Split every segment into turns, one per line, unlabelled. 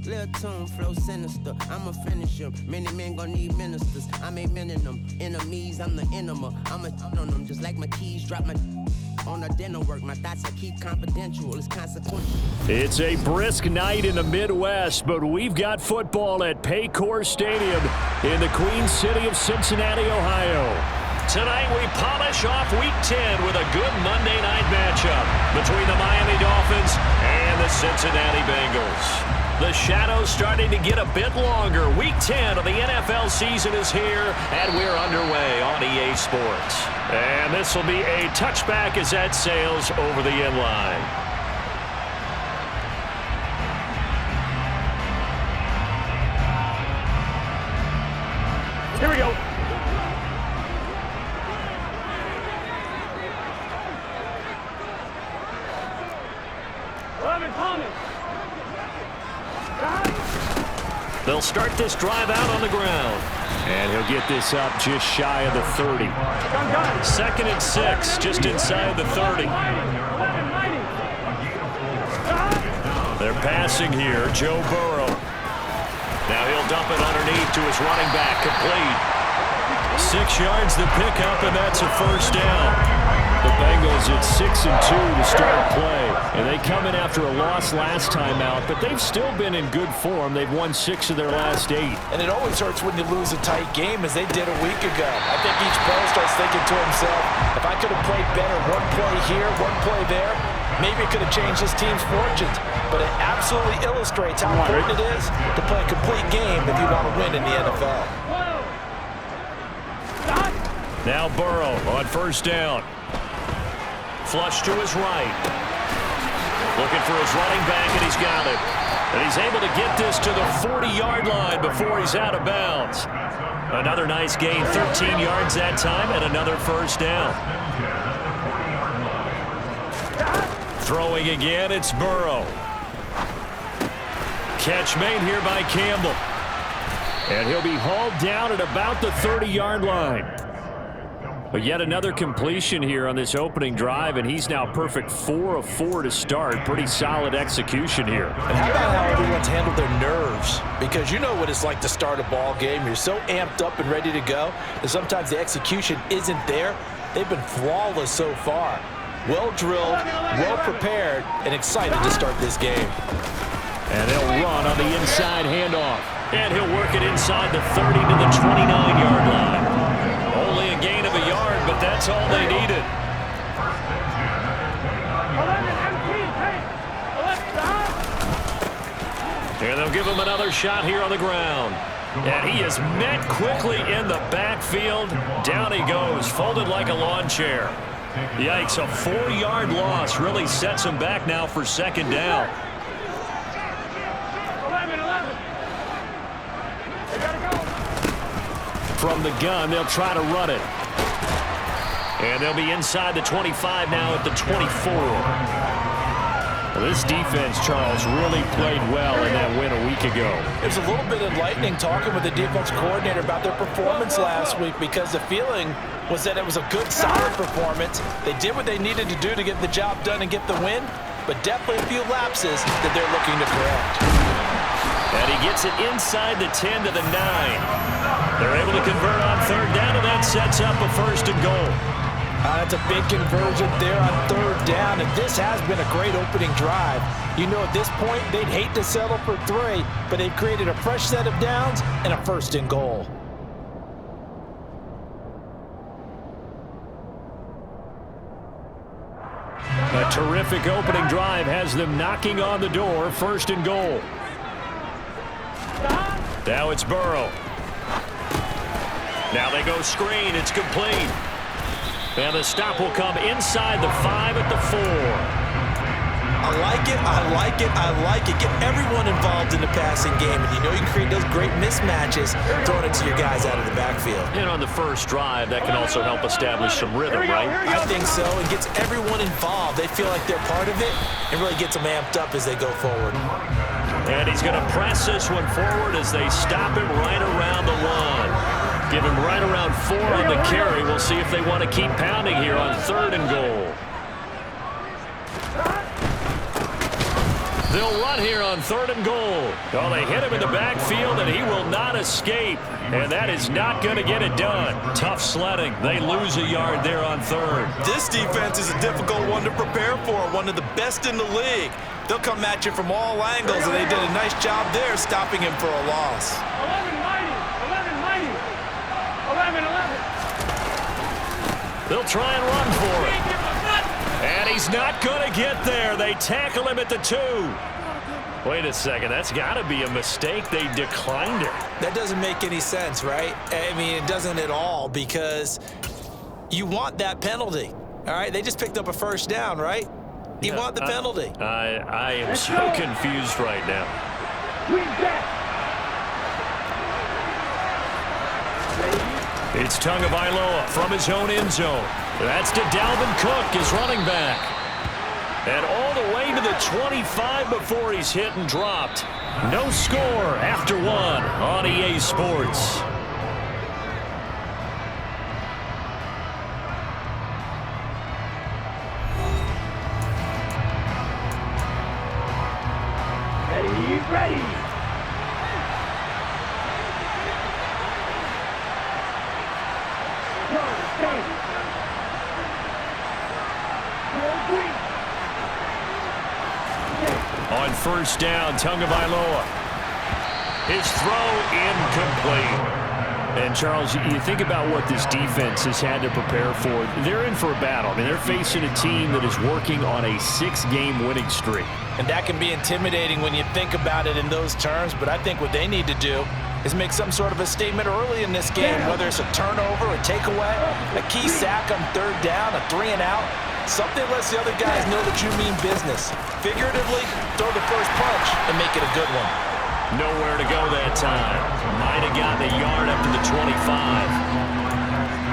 Little tune, flow sinister. I'ma finish him. Many men gon' need ministers. I ain't mending them. Enemies, I'm the enema. I'ma on them just like my keys. Drop my on the dinner work. My thoughts I keep confidential. It's consequential.
It's a brisk night in the Midwest, but we've got football at Paycor Stadium in the Queen City of Cincinnati, Ohio. Tonight we polish off Week 10 with a good Monday night matchup between the Miami Dolphins and the Cincinnati Bengals. The shadow's starting to get a bit longer. Week 10 of the NFL season is here, and we're underway on EA Sports. And this will be a touchback as that sails over the end line. Here we go. They'll start this drive out on the ground. And he'll get this up just shy of the 30. 2nd and 6, just inside the 30. They're passing here, Joe Burrow. Now he'll dump it underneath to his running back, complete. 6 yards to pick up, and that's a first down. The Bengals at 6-2 to start play. And they come in after a loss last time out, but they've still been in good form. They've won 6 of their last 8.
And it always hurts when you lose a tight game, as they did a week ago. I think each player starts thinking to himself, if I could have played better one play here, one play there, maybe it could have changed this team's fortunes. But it absolutely illustrates how important it is to play a complete game if you want to win in the NFL.
Now Burrow on first down. Flush to his right. Looking for his running back, and he's got it. And he's able to get this to the 40-yard line before he's out of bounds. Another nice gain, 13 yards that time, and another first down. Throwing again, it's Burrow. Catch made here by Campbell. And he'll be hauled down at about the 30-yard line. But yet another completion here on this opening drive, and he's now perfect 4 of 4 to start. Pretty solid execution here.
And how about how everyone's handled their nerves? Because you know what it's like to start a ball game. You're so amped up and ready to go, and sometimes the execution isn't there. They've been flawless so far. Well drilled, well prepared, and excited to start this game.
And they'll run on the inside handoff. And he'll work it inside the 30 to the 29-yard line. Only a gain of a yard, but that's all they needed. And they'll give him another shot here on the ground. And he is met quickly in the backfield. Down he goes, folded like a lawn chair. Yikes, a 4-yard loss really sets him back now for second down. From the gun, they'll try to run it. And they'll be inside the 25 now at the 24. Well, this defense, Charles, really played well in that win a week ago.
It was a little bit enlightening talking with the defense coordinator about their performance last week, because the feeling was that it was a good, solid performance. They did what they needed to do to get the job done and get the win, but definitely a few lapses that they're looking to correct.
And he gets it inside the 10 to the 9. They're able to convert on third down, and that sets up a first and goal.
That's a big conversion there on third down, and this has been a great opening drive. You know, at this point, they'd hate to settle for 3, but they've created a fresh set of downs and a first and goal.
A terrific opening drive has them knocking on the door, first and goal. Now it's Burrow. Now they go screen. It's complete. And the stop will come inside the 5 at the 4.
I like it, I like it, I like it. Get everyone involved in the passing game, and you know you can create those great mismatches throwing it to your guys out of the backfield.
And on the first drive, that can also help establish some rhythm, right?
I think so. It gets everyone involved. They feel like they're part of it, and really gets them amped up as they go forward.
And he's going to press this one forward as they stop him right around the 1. Give him right around 4 on the carry. We'll see if they want to keep pounding here on third and goal. They'll run here on 3rd and goal. Oh, they hit him in the backfield, and he will not escape. And that is not going to get it done. Tough sledding. They lose a yard there on 3rd.
This defense is a difficult one to prepare for, one of the best in the league. They'll come at you from all angles, and they did a nice job there stopping him for a loss.
11-11.
They'll try and run for it. And he's not going to get there. They tackle him at the 2. Wait a second. That's got to be a mistake. They declined it.
That doesn't make any sense, right? I mean, it doesn't at all, because you want that penalty. All right? They just picked up a first down, right? You want the penalty.
I am so confused right now. It's Tagovailoa from his own end zone. That's to Dalvin Cook, his running back. And all the way to the 25 before he's hit and dropped. No score after 1 on EA Sports.
Ready.
On first down, Tagovailoa. His throw incomplete. And, Charles, you think about what this defense has had to prepare for. They're in for a battle. I mean, they're facing a team that is working on a 6-game winning streak.
And that can be intimidating when you think about it in those terms, but I think what they need to do is make some sort of a statement early in this game, whether it's a turnover, a takeaway, a key sack on 3rd down, a 3-and-out, something that lets the other guys know that you mean business. Figuratively, throw the first punch and make it a good one.
Nowhere to go that time. Might have gotten a yard up to the 25.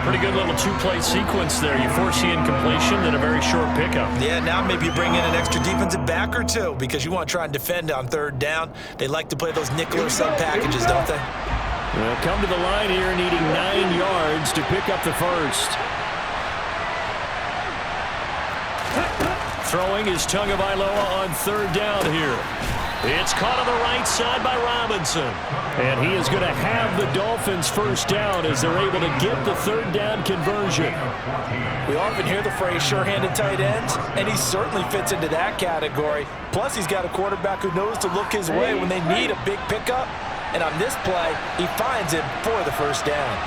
Pretty good little 2-play sequence there. You force the incompletion, then a very short pickup.
Yeah, now maybe you bring in an extra defensive back or 2 because you want to try and defend on 3rd down. They like to play those nickel or sub packages, don't they?
Well, come to the line here needing 9 yards to pick up the first. Throwing is Tagovailoa on 3rd down here. It's caught on the right side by Robinson. And he is going to have the Dolphins first down as they're able to get the 3rd down conversion.
We often hear the phrase sure-handed tight ends, and he certainly fits into that category. Plus, he's got a quarterback who knows to look his way when they need a big pickup. And on this play, he finds him for the first down.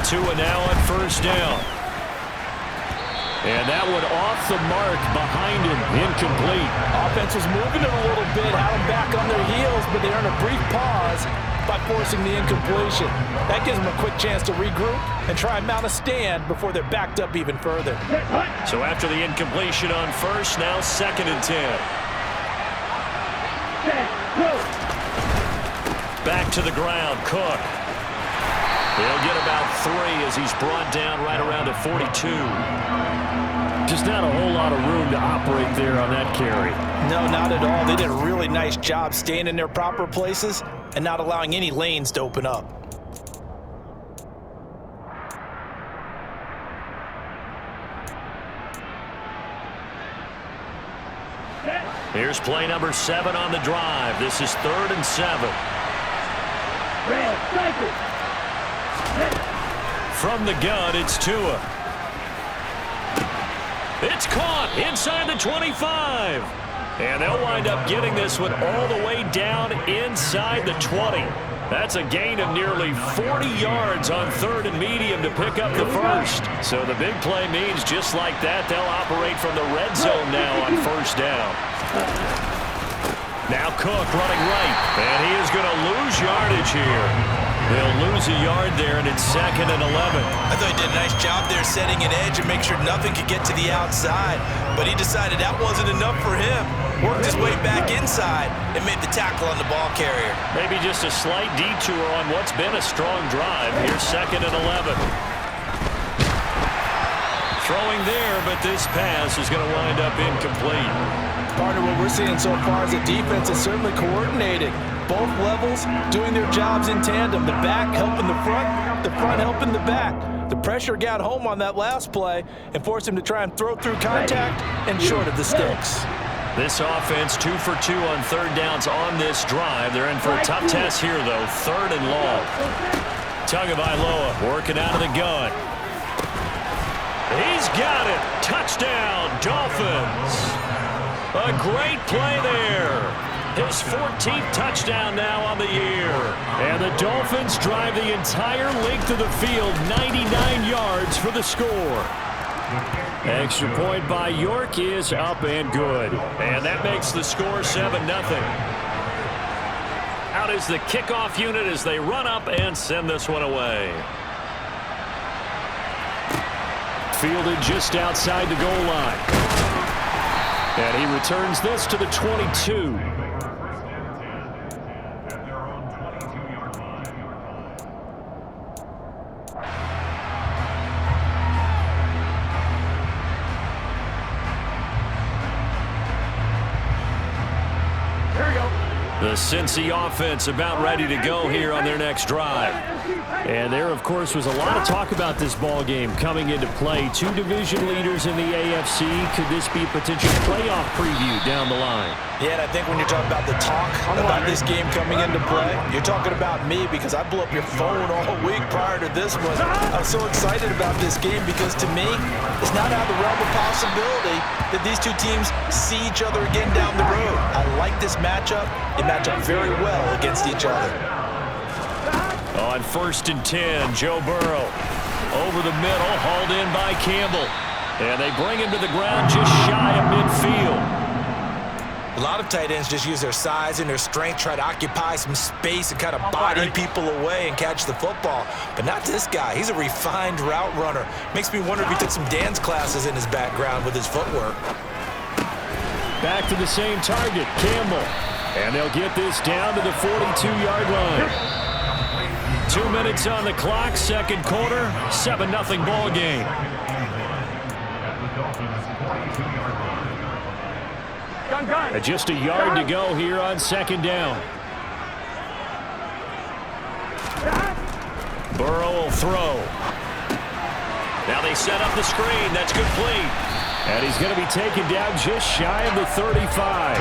Tua now on first down. And that one off the mark behind him, incomplete.
Offense was moving it a little bit, had them back on their heels, but they earned a brief pause by forcing the incompletion. That gives them a quick chance to regroup and try and mount a stand before they're backed up even further.
So after the incompletion on first, now 2nd and 10. Back to the ground, Cook. He'll get about 3 as he's brought down right around at 42. Just not a whole lot of room to operate there on that carry.
No, not at all. They did a really nice job staying in their proper places and not allowing any lanes to open up.
Here's play number 7 on the drive. This is 3rd and 7. From the gun, it's Tua. It's caught inside the 25. And they'll wind up getting this one all the way down inside the 20. That's a gain of nearly 40 yards on 3rd and medium to pick up the first. So the big play means just like that, they'll operate from the red zone now on first down. Now Cook running right, and he is going to lose yardage here. They'll lose a yard there, and it's 2nd and 11.
I thought he did a nice job there setting an edge and make sure nothing could get to the outside. But he decided that wasn't enough for him. Worked his way back inside and made the tackle on the ball carrier.
Maybe just a slight detour on what's been a strong drive. Here's 2nd and 11. Throwing there, but this pass is going to wind up incomplete.
Part of what we're seeing so far is the defense is certainly coordinated. both levels doing their jobs in tandem. The back helping the front helping the back. The pressure got home on that last play and forced him to try and throw through contact and short of the sticks.
This offense 2 for 2 on third downs on this drive. They're in for a tough test here, though. 3rd and long. Tagovailoa working out of the gun. He's got it. Touchdown, Dolphins. A great play there. His 14th touchdown now on the year. And the Dolphins drive the entire length of the field, 99 yards for the score. Extra point by York is up and good. And that makes the score 7-0. Out is the kickoff unit as they run up and send this one away. Fielded just outside the goal line. And he returns this to the 22. The Cincy offense about ready to go here on their next drive. And there, of course, was a lot of talk about this ball game coming into play. 2 division leaders in the AFC. Could this be a potential playoff preview down the line?
Yeah, and I think when you're talking about the talk about this game coming into play, you're talking about me because I blew up your phone all week prior to this one. I was so excited about this game because to me, it's not out of the realm of possibility that these two teams see each other again down the road. I like this matchup. They match up very well against each other.
On 1st and 10, Joe Burrow over the middle, hauled in by Campbell. And they bring him to the ground just shy of midfield.
A lot of tight ends just use their size and their strength, try to occupy some space and kind of body people away and catch the football. But not this guy. He's a refined route runner. Makes me wonder if he took some dance classes in his background with his footwork.
Back to the same target, Campbell. And they'll get this down to the 42-yard line. 2 minutes on the clock, second quarter, 7-0 ball game. Just a yard to go here on 2nd down. Burrow will throw. Now they set up the screen. That's complete. And he's going to be taken down just shy of the 35.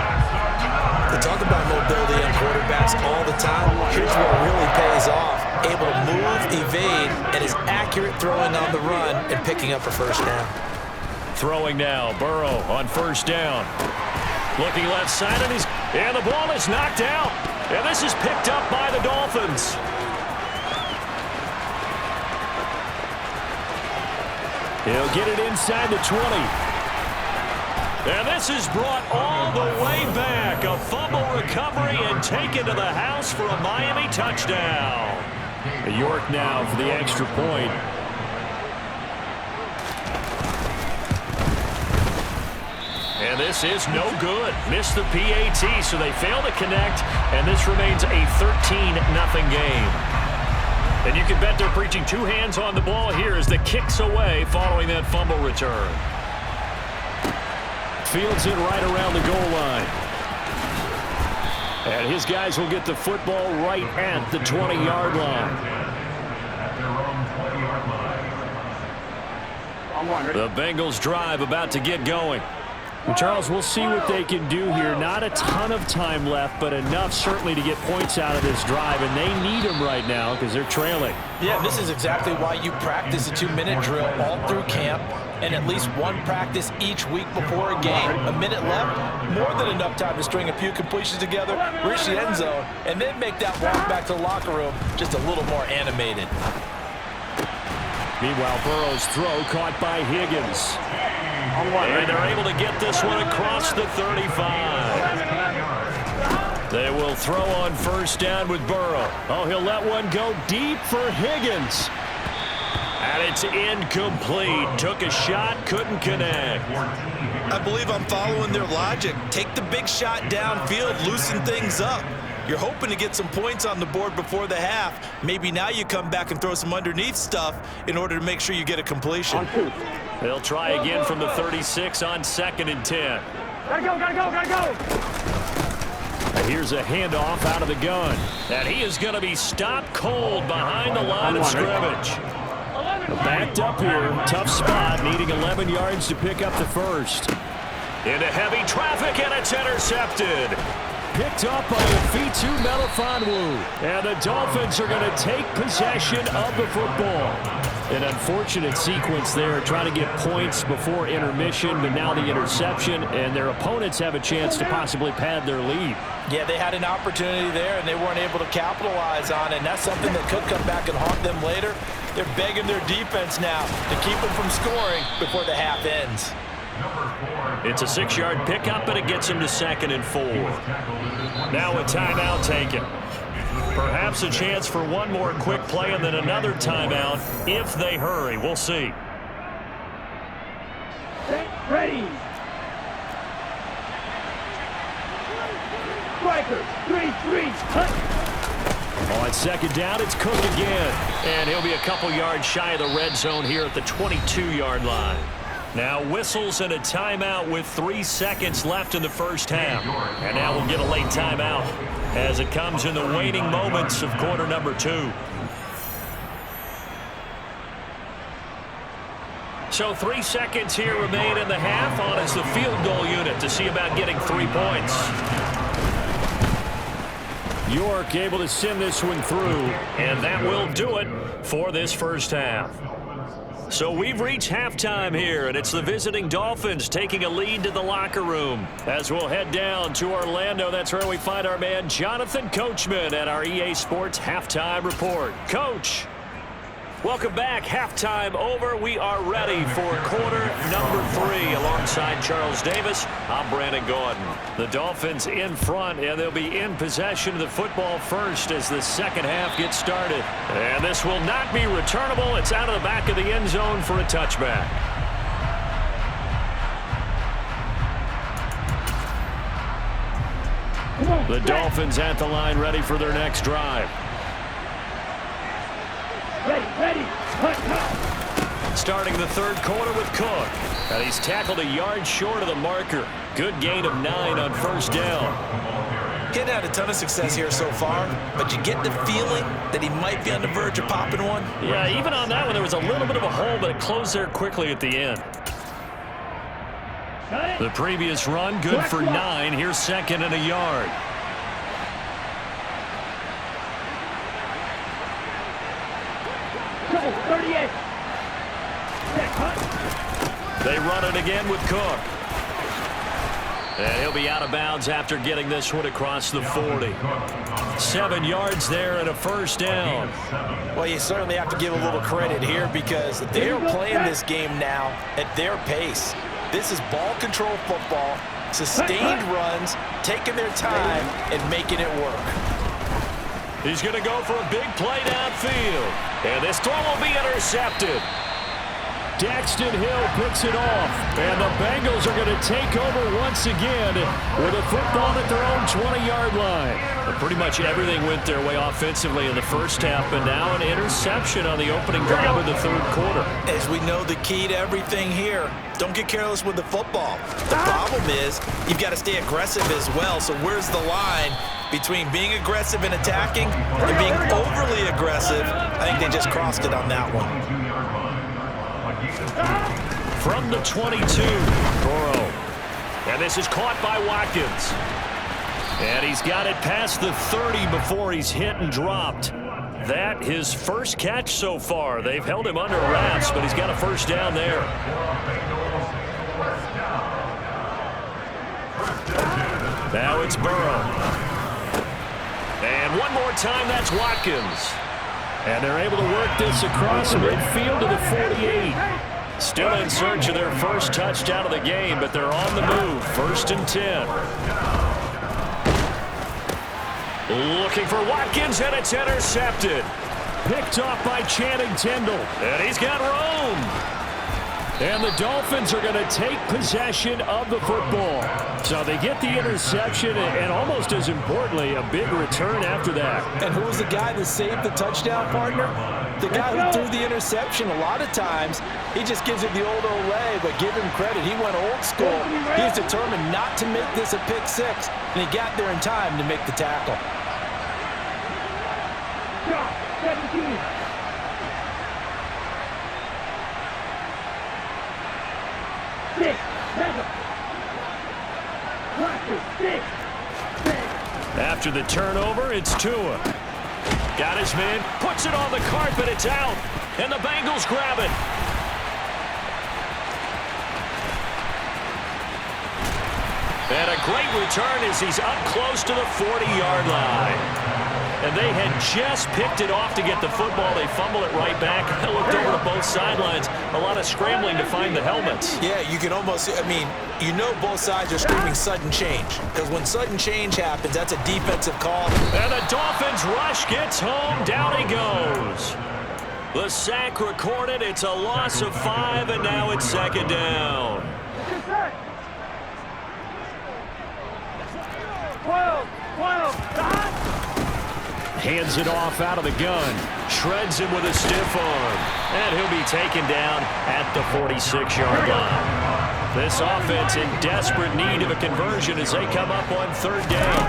They talk about mobility in quarterbacks all the time. Here's what really pays off. Able to move, evade, and is accurate throwing on the run and picking up a 1st down.
Throwing now. Burrow on 1st down. Looking left side, and the ball is knocked out. And this is picked up by the Dolphins. He'll get it inside the 20. And this is brought all the way back. A fumble recovery and taken to the house for a Miami touchdown. York now for the extra point. And this is no good. Missed the PAT, so they fail to connect, and this remains a 13-0 game. And you can bet they're preaching 2 hands on the ball here as the kick's away following that fumble return. Fields it right around the goal line. And his guys will get the football right at the 20-yard line. The Bengals drive about to get going. And Charles, we'll see what they can do here. Not a ton of time left, but enough certainly to get points out of this drive, and they need them right now because they're trailing.
Yeah, this is exactly why you practice a 2-minute drill all through camp and at least one practice each week before a game. A minute left, more than enough time to string a few completions together, reach the end zone, and then make that walk back to the locker room just a little more animated.
Meanwhile, Burrow's throw caught by Higgins. And they're able to get this one across the 35. They will throw on 1st down with Burrow. Oh, he'll let one go deep for Higgins. And it's incomplete. Took a shot, couldn't connect.
I believe I'm following their logic. Take the big shot downfield, loosen things up. You're hoping to get some points on the board before the half. Maybe now you come back and throw some underneath stuff in order to make sure you get a completion.
They'll try again from the 36 on 2nd and 10.
Gotta go, gotta go, gotta go!
And here's a handoff out of the gun. And he is going to be stopped cold behind the line of scrimmage. Backed up here. Tough spot, needing 11 yards to pick up the first. Into heavy traffic, and it's intercepted. Picked up by Afitu Melifonwu. And the Dolphins are going to take possession of the football. An unfortunate sequence there, trying to get points before intermission, but now the interception, and their opponents have a chance to possibly pad their lead.
Yeah, they had an opportunity there, and they weren't able to capitalize on it, and that's something that could come back and haunt them later. They're begging their defense now to keep them from scoring before the half ends.
It's a 6-yard pickup, and it gets him to 2nd and 4. Now a timeout taken. Perhaps a chance for one more quick play and then another timeout if they hurry. We'll see.
Ready. Striker, 3-3, hunt.
On 2nd down, it's Cook again. And he'll be a couple yards shy of the red zone here at the 22-yard line. Now whistles and a timeout with 3 seconds left in the first half. And now we'll get a late timeout as it comes in the waning moments of quarter number 2. So 3 seconds here remain in the half. On is the field goal unit to see about getting 3 points. York able to send this one through, and that will do it for this first half. So we've reached halftime here, and it's the visiting Dolphins taking a lead to the locker room. As we'll head down to Orlando, that's where we find our man Jonathan Coachman at our EA Sports Halftime Report. Coach, welcome back. Halftime over. We are ready for quarter number 3. Alongside Charles Davis, I'm Brandon Gordon. The Dolphins in front, and they'll be in possession of the football first as the second half gets started. And this will not be returnable. It's out of the back of the end zone for a touchback. The Dolphins at the line, ready for their next drive.
Ready, hunt.
Starting the third quarter with Cook. And he's tackled a yard short of the marker. Good gain of 9 on first down.
Getting had a ton of success here so far, but you get the feeling that he might be on the verge of popping one.
Yeah, even on that one, there was a little bit of a hole, but it closed there quickly at the end. The previous run, good for 9. Here's 2nd and a yard. They run it again with Cook. And he'll be out of bounds after getting this one across the 40. 7 yards there and a first down.
Well, you certainly have to give a little credit here because they are playing this game now at their pace. This is ball control football, sustained runs, taking their time and making it work.
He's going to go for a big play downfield. And this throw will be intercepted. Daxton Hill picks it off, and the Bengals are going to take over once again with a football at their own 20-yard line. But pretty much everything went their way offensively in the first half, but now an interception on the opening drive of the third quarter.
As we know, the key to everything here, don't get careless with the football. The problem is you've got to stay aggressive as well, so where's the line between being aggressive and attacking and being overly aggressive? I think they just crossed it on that one.
From the 22, Burrow. And this is caught by Watkins. And he's got it past the 30 before he's hit and dropped. That his first catch so far. They've held him under wraps, but he's got a first down there. Now it's Burrow. And one more time, that's Watkins. And they're able to work this across midfield to the 48. Still in search of their first touchdown of the game, but they're on the move. 1st and 10. Looking for Watkins, and it's intercepted. Picked off by Channing Tindall. And he's got room. And the Dolphins are going to take possession of the football. So they get the interception, and almost as importantly, a big return after that.
And who was the guy that saved the touchdown, partner? the guy who threw the interception, a lot of times, he just gives it the old Olay, but give him credit. He went old school. He was determined not to make this a pick six, and he got there in time to make the tackle.
17. Six.
After the turnover, it's Tua. Got his man, puts it on the carpet, it's out, and the Bengals grab it. And a great return as he's up close to the 40-yard line. And they had just picked it off to get the football. They fumble it right back. I looked over to both sidelines. A lot of scrambling to find the helmets.
Yeah, you can almost, I mean, you know both sides are screaming sudden change. Because when sudden change happens, that's a defensive call.
And the Dolphins rush gets home. Down he goes. The sack recorded. It's a loss of 5, and now it's second down.
12.
Hands it off out of the gun. Shreds him with a stiff arm. And he'll be taken down at the 46-yard line. This offense in desperate need of a conversion as they come up on third down.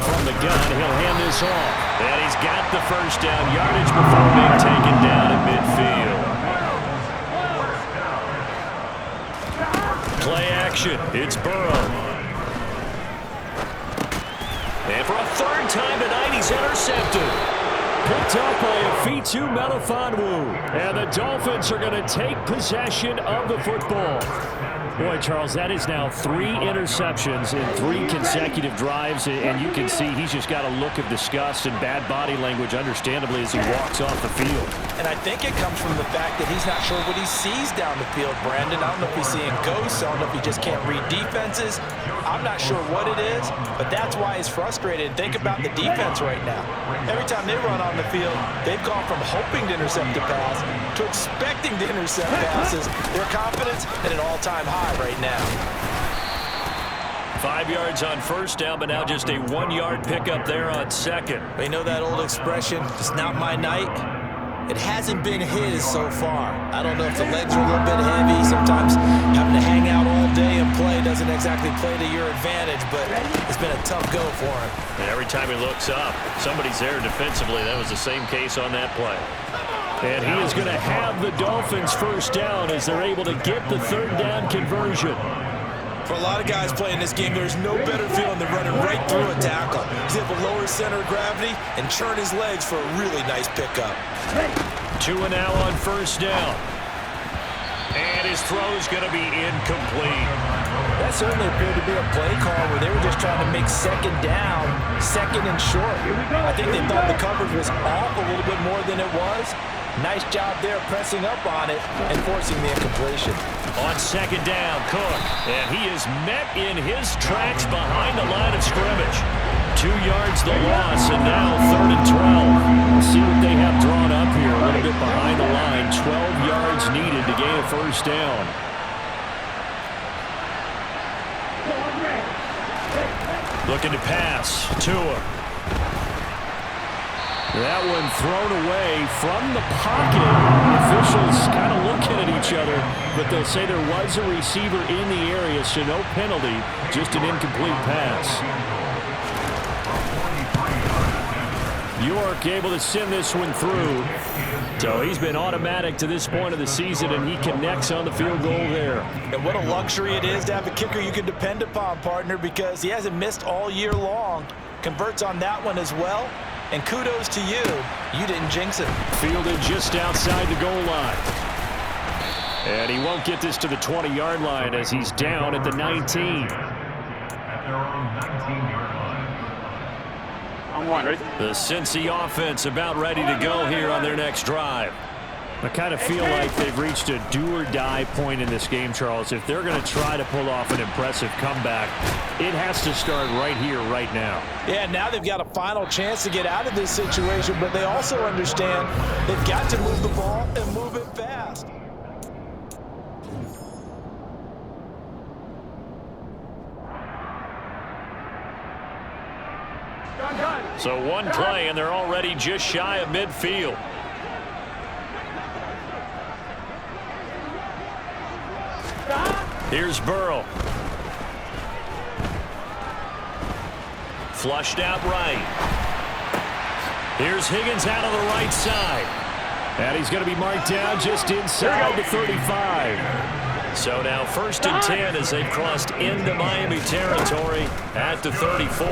From the gun, he'll hand this off. And he's got the first down yardage before being taken down at midfield. Play action. It's Burrow. And for a third time tonight, he's intercepted. Picked up by Afitu Melifonwu. And the Dolphins are going to take possession of the football. Boy, Charles, that is now 3 interceptions in 3 consecutive drives. And you can see he's just got a look of disgust and bad body language, understandably, as he walks off the field.
And I think it comes from the fact that he's not sure what he sees down the field, Brandon. I don't know if he's seeing ghosts. I don't know if he just can't read defenses. I'm not sure what it is, but that's why he's frustrated. Think about the defense right now. Every time they run on the field, they've gone from hoping to intercept a pass to expecting to intercept passes. Their confidence at an all-time high right now.
5 yards on first down, but now just a 1-yard pickup there on second.
You know that old expression, it's not my night? It hasn't been his so far. I don't know if the legs are a little bit heavy. Sometimes having to hang out all day and play doesn't exactly play to your advantage, but it's been a tough go for him.
And every time he looks up, somebody's there defensively. That was the same case on that play. And he is going to have the Dolphins first down as they're able to get the third down conversion.
For a lot of guys playing this game, there's no better feeling than running right through a tackle. He's able to lower center of gravity and churn his legs for a really nice pickup.
2 and now on first down. And his throw is going to be incomplete.
That certainly appeared to be a play call where they were just trying to make second down, second and short. I think they thought the coverage was off a little bit more than it was. Nice job there pressing up on it and forcing the incompletion.
On second down, Cook. And he is met in his tracks behind the line of scrimmage. 2 yards the loss, and now 3rd and 12. We'll see what they have drawn up here. A little bit behind the line. 12 yards needed to gain a first down. Looking to pass. Tua. That one thrown away from the pocket. Officials kind of looking at each other, but they'll say there was a receiver in the area, so no penalty, just an incomplete pass. York able to send this one through. So he's been automatic to this point of the season, and he connects on the field goal there.
And what a luxury it is to have a kicker you can depend upon, partner, because he hasn't missed all year long. Converts on that one as well. And kudos to you. You didn't jinx it.
Fielded just outside the goal line. And he won't get this to the 20-yard line as he's down at the 19. The Cincy offense about ready to go here on their next drive. I kind of feel like they've reached a do-or-die point in this game, Charles. If they're going to try to pull off an impressive comeback, it has to start right here, right now.
Yeah, now they've got a final chance to get out of this situation, but they also understand they've got to move the ball and move it fast.
So one play, and they're already just shy of midfield. Here's Burrow. Flushed out right. Here's Higgins out on the right side. And he's going to be marked down just inside the 35. So now 1st and 10 as they've crossed into Miami territory at the 34.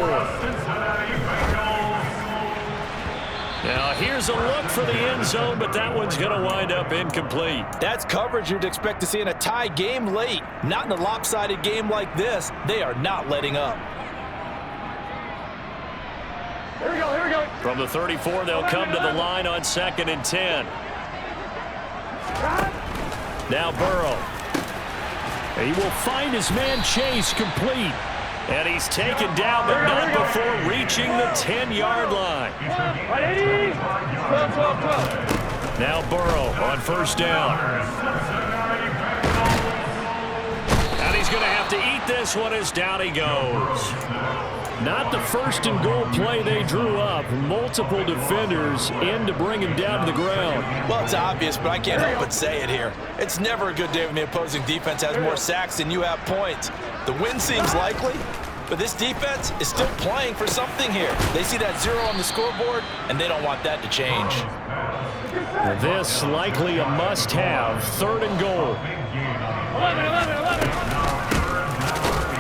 Now here's a look for the end zone, but that one's going to wind up incomplete.
That's coverage you'd expect to see in a tie game late. Not in a lopsided game like this. They are not letting up.
Here we go, here we go.
From the 34, they'll come to the line on 2nd and 10. Now Burrow. He will find his man Chase complete. And he's taken down, but not before reaching the 10-yard line. Now Burrow on 1st down. And he's going to have to eat this one as down he goes. Not the 1st and goal play they drew up. Multiple defenders in to bring him down to the ground.
Well, it's obvious, but I can't help but say it here. It's never a good day when the opposing defense has more sacks than you have points. The win seems likely, but this defense is still playing for something here. They see that 0 on the scoreboard, and they don't want that to change.
This likely a must-have. 3rd and goal.
11.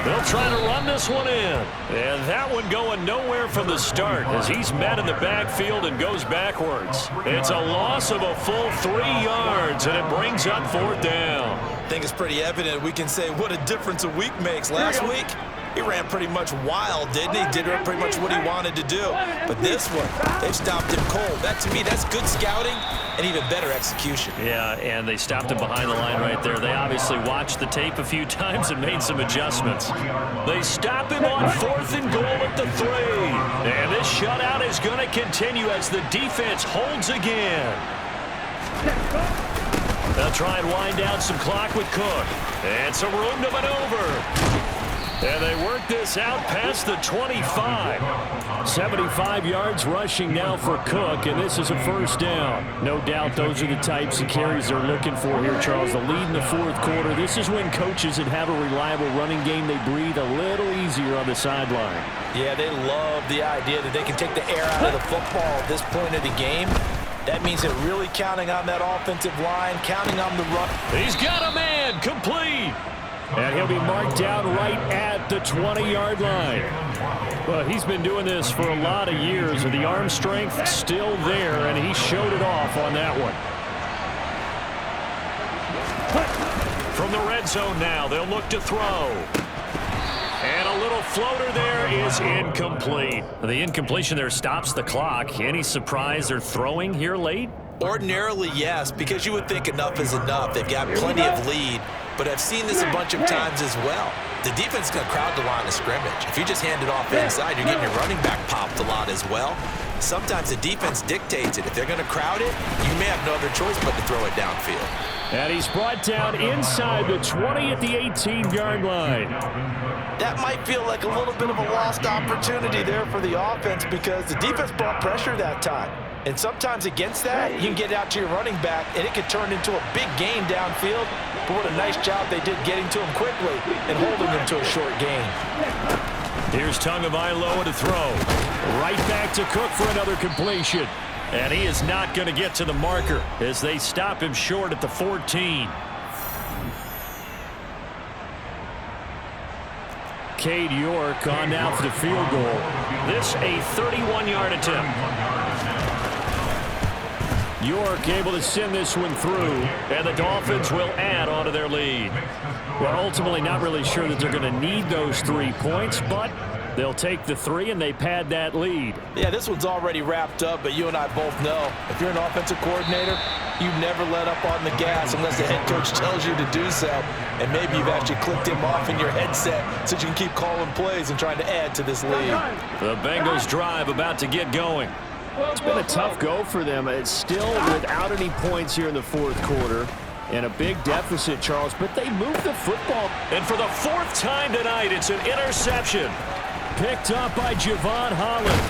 They'll try to run this one in. And that one going nowhere from the start as he's met in the backfield and goes backwards. It's a loss of a full 3 yards, and it brings up 4th down.
I think it's pretty evident we can say what a difference a week makes. Last week, he ran pretty much wild, didn't he? Did pretty much what he wanted to do. But this one, they've stopped him cold. That, to me, that's good scouting and even better execution.
Yeah, and they stopped him behind the line right there. They obviously watched the tape a few times and made some adjustments. They stop him on 4th and goal at the 3. And this shutout is going to continue as the defense holds again. They'll try and wind down some clock with Cook. And some room to maneuver. And they work this out past the 25. 75 yards rushing now for Cook, and this is a 1st down. No doubt those are the types of carries they're looking for here, Charles. The lead in the 4th quarter. This is when coaches that have a reliable running game, they breathe a little easier on the sideline.
Yeah, they love the idea that they can take the air out of the football at this point of the game. That means they're really counting on that offensive line, counting on the run.
He's got a man complete. And he'll be marked down right at the 20-yard line. Well, he's been doing this for a lot of years, and the arm strength still there, and he showed it off on that one. From the red zone now, they'll look to throw. And a little floater there is incomplete. The incompletion there stops the clock. Any surprise they're throwing here late?
Ordinarily, yes, because you would think enough is enough. They've got plenty of lead, but I've seen this a bunch of times as well. The defense is going to crowd the line of scrimmage. If you just hand it off inside, you're getting your running back popped a lot as well. Sometimes the defense dictates it. If they're going to crowd it, you may have no other choice but to throw it downfield.
And he's brought down inside the 20 at the 18-yard line.
That might feel like a little bit of a lost opportunity there for the offense because the defense brought pressure that time. And sometimes against that, you can get out to your running back, and it could turn into a big gain downfield. But what a nice job they did getting to him quickly and holding him to a short gain.
Here's Tagovailoa to throw. Right back to Cook for another completion. And he is not going to get to the marker as they stop him short at the 14. Cade York on now for the field goal. This a 31-yard attempt. York able to send this one through, and the Dolphins will add on to their lead. Well, ultimately not really sure that they're going to need those 3 points, but they'll take the 3 and they pad that lead.
Yeah, this one's already wrapped up, but you and I both know if you're an offensive coordinator, you never let up on the gas unless the head coach tells you to do so. And maybe you've actually clicked him off in your headset so you can keep calling plays and trying to add to this lead.
The Bengals drive about to get going.
It's been a tough go for them. It's still without any points here in the 4th quarter. And a big deficit, Charles, but they move the football.
And for the 4th time tonight, it's an interception. Picked up by Javon Holland.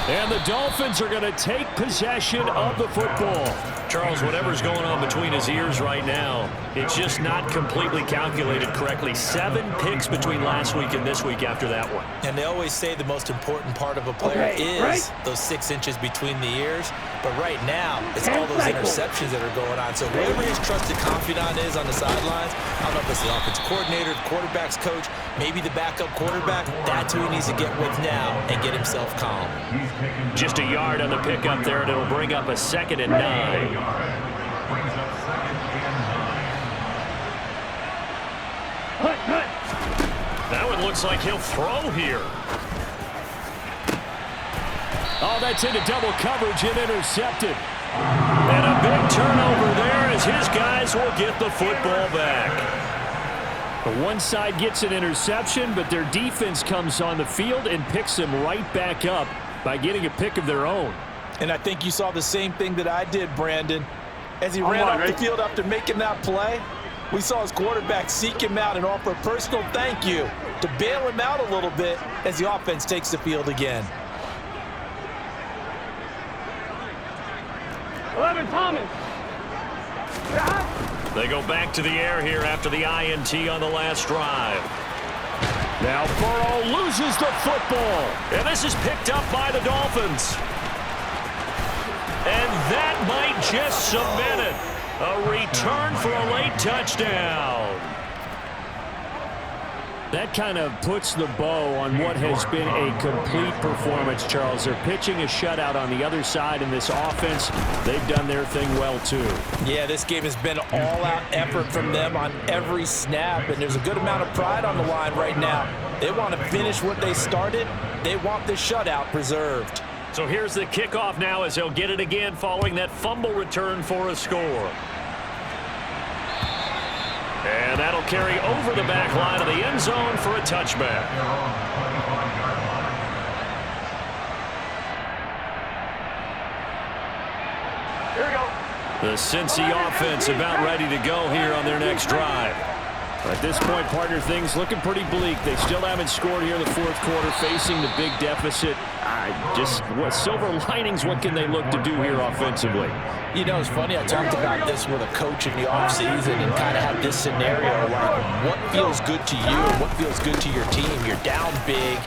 And the Dolphins are going to take possession of the football. Charles, whatever's going on between his ears right now, it's just not completely calculated correctly. 7 picks between last week and this week after that one.
And they always say the most important part of a player is those 6 inches between the ears. But right now, it's all those interceptions that are going on. So whoever his trusted confidant is on the sidelines, I don't know if it's the offensive coordinator, the quarterback's coach, maybe the backup quarterback, that's who he needs to get with now and get himself calm.
Just a yard on the pickup there, and it'll bring up a 2nd and 9. That one looks like he'll throw here. Oh, that's into double coverage and intercepted. And a big turnover there as his guys will get the football back. One side gets an interception, but their defense comes on the field and picks them right back up by getting a pick of their own.
And I think you saw the same thing that I did, Brandon. As he ran off the field after making that play, we saw his quarterback seek him out and offer a personal thank you to bail him out a little bit as the offense takes the field again.
11, Thomas.
They go back to the air here after the INT on the last drive. Now Burrow loses the football. And this is picked up by the Dolphins. And that might just cement it. A return for a late touchdown. That kind of puts the bow on what has been a complete performance, Charles. They're pitching a shutout on the other side in this offense. They've done their thing well, too. Yeah, this game has been all-out effort from them on every snap, and there's a good amount of pride on the line right now. They want to finish what they started. They want the shutout preserved. So here's the kickoff now as they'll get it again following that fumble return for a score. And that'll carry over the back line of the end zone for a touchback.
Here we go.
The Cincy offense about ready to go here on their next drive. At this point, partner, things looking pretty bleak. They still haven't scored here in the 4th quarter, facing the big deficit. What silver linings, what can they look to do here offensively?
You know, it's funny, I talked about this with a coach in the offseason and kind of had this scenario like what feels good to you and what feels good to your team. You're down big.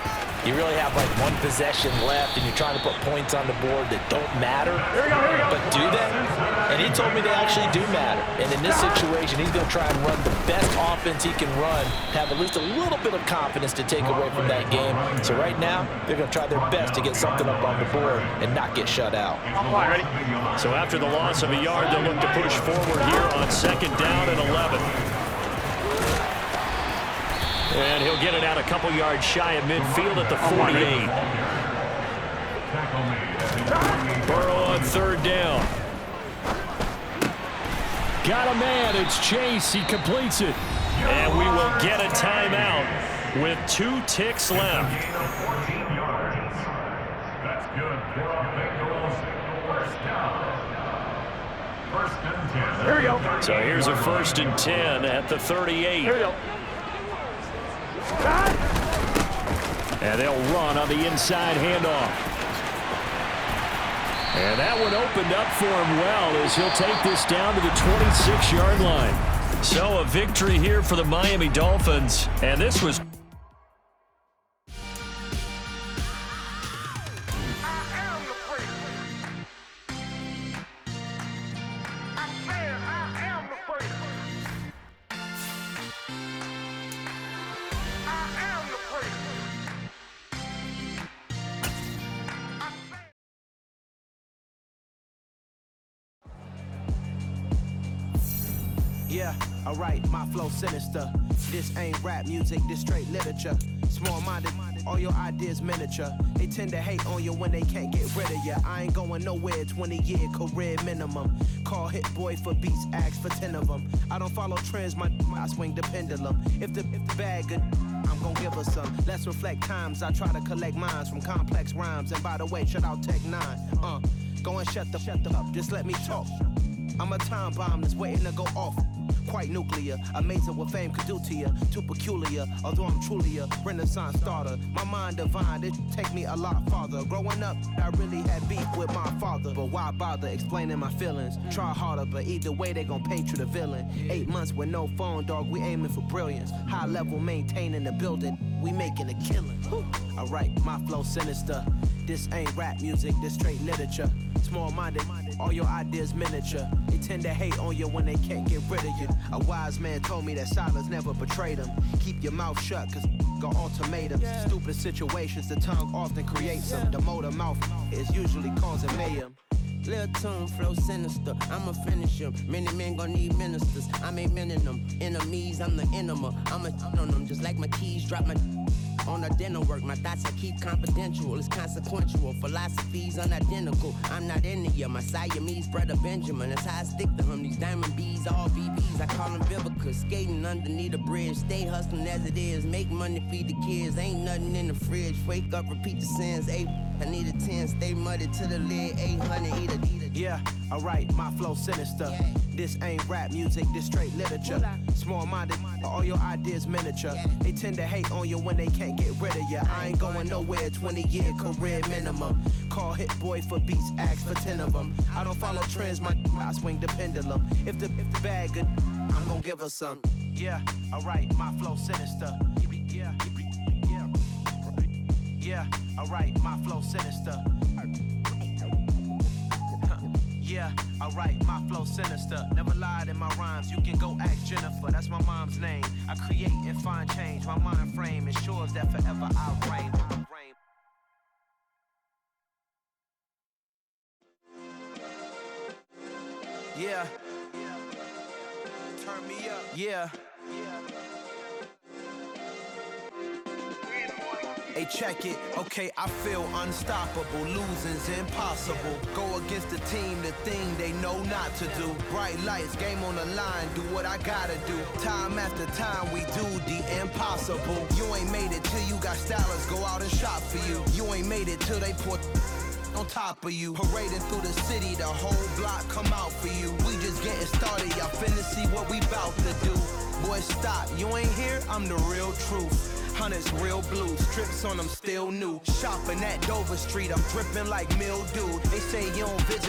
You really have like 1 possession left and you're trying to put points on the board that don't matter. But do they? And he told me they actually do matter. And in this situation, he's going to try and run the best offense he can run, have at least a little bit of confidence to take away from that game. So right now, they're going to try their best to get something up on the board and not get shut out.
Ready?
So after the loss of a yard, they'll look to push forward here on 2nd down and 11. And he'll get it out a couple yards shy of midfield at the 48. Burrow on 3rd down. Got a man. It's Chase. He completes it. And we will get a timeout with 2 ticks left.
That's good for Bengals. First and 10.
Here we go.
So here's a 1st and 10 at the 38.
Here we go.
And they'll run on the inside handoff. And that one opened up for him well as he'll take this down to the 26-yard line. So a victory here for the Miami Dolphins. And this was...
Yeah, alright, my flow sinister. This ain't rap music, this straight literature. Small-minded, all your ideas miniature. They tend to hate on you when they can't get rid of you. I ain't going nowhere, 20-year career minimum. Call Hit Boy for beats, ask for 10 of them. I don't follow trends, I swing the pendulum. If the bag good, I'm gonna give her some. Let's reflect times, I try to collect minds from complex rhymes. And by the way, shut out Tech 9. Go and shut the up, just let me talk. I'm a time bomb that's waiting to go off. Quite nuclear, amazing what fame could do to you. Too peculiar, although I'm truly a renaissance starter. My mind divine, it take me a lot farther. Growing up, I really had beef with my father. But why bother explaining my feelings? Try harder, but either way they gon' paint you the villain. 8 months with no phone, dog, we aiming for brilliance. High level maintaining the building, we making a killing. Alright, my flow sinister. This ain't rap music, this straight literature. Small-minded, all your ideas miniature. They tend to hate on you when they can't get rid of you. A wise man told me that silence never betrayed him. Keep your mouth shut, cause got ultimatums. Stupid situations, the tongue often creates them. The motor mouth is usually causing mayhem. Lil' tune, flow sinister, I'ma finish him. Many men gon' need ministers, I'm aiming them. Enemies, I'm the enema, I'ma on them. Just like my keys, drop my on the dinner work. My thoughts I keep confidential, it's consequential. Philosophies unidentical, I'm not into you. My Siamese brother Benjamin, that's how I stick to him. These diamond bees, all BBs, I call them Vivica. Skating underneath a bridge, stay hustling as it is. Make money, feed the kids, ain't nothing in the fridge. Wake up, repeat the sins, I need a 10, stay muddy to the lid, 800, eat a. Yeah, alright, my flow sinister. This ain't rap music, this straight literature. Small-minded, all your ideas miniature. They tend to hate on you when they can't get rid of you. I ain't going nowhere, 20-year career minimum. Call Hit Boy for beats, ask for 10 of them. I don't follow trends, I swing the pendulum. If the bag good, I'm gon' give her some. Yeah, alright, my flow sinister. Yeah, alright, my flow sinister. Yeah, alright, my flow sinister. Never lied in my rhymes, you can go ask Jennifer. That's my mom's name. I create and find change. My mind frame ensures that forever I'll reign. Yeah. Turn me up. Yeah. Hey, check it, okay, I feel unstoppable, losing's impossible. Go against the team, the thing they know not to do. Bright lights, game on the line, do what I gotta do. Time after time, we do the impossible. You ain't made it till you got stylists, go out and shop for you. You ain't made it till they put on top of you. Parading through the city, the whole block come out for you. We just getting started, y'all finna see what we bout to do. Boy, stop, you ain't here, I'm the real truth. Hunters, real blue, strips on them still new. Shopping at Dover Street, I'm dripping like mildew. They say you don't visit